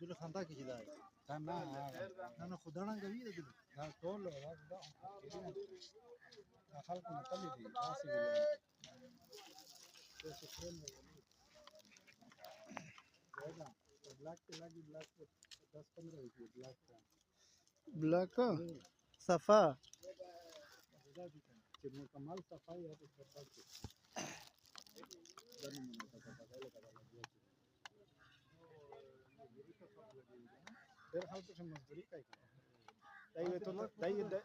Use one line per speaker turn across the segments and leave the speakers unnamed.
دل خندا کې دی نه خدانه کوي دل دا ټول دا خلک نه تللی دي تاسو
ब्लैक सफा
مکمل صفائی ہے ډېر خلکو چې مزدوري کوي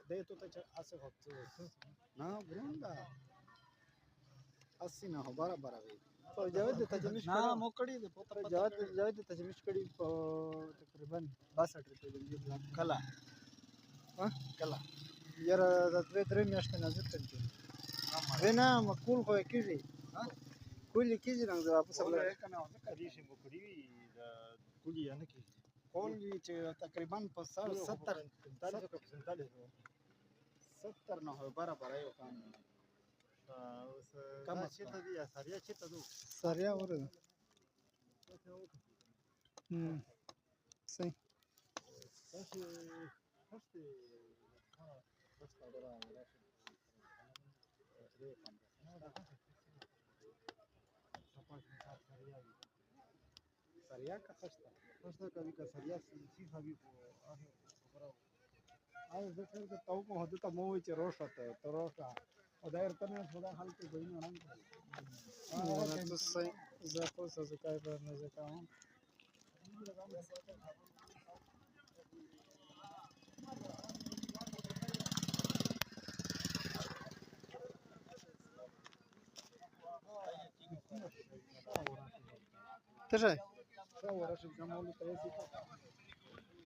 دای ته چې اسه هڅه نه وروندا اسی نه برابر وي
جاوید د تجمیش
نه مو کړی د پوتره
جاوید د تجمیش کړي په تقریبا 62 روپۍ دی
کلا
کلا یاره د درې میاشتې نظر کړی وینا مقول خو کېږي کلی کېږي نه واپس
ولا کنه ځکه دې شی مو کړی د کلی نه کېږي کول چې تقریبا په 70 نه برابر یو کام کم چې ته دی ساریا چې ته دو
ساریا ورده صحیح
تاسو هسته ساریا کا خسته کبھی کا ساریا سی خبي په او ذکر ته تو په هدا ته مو چې روشته تو روشا او دایر تنه خدا حال کې ګوینه رنگ
تو صحیح زه خو څه کوي په مزه کوم تشه
ورشه جمعولو ته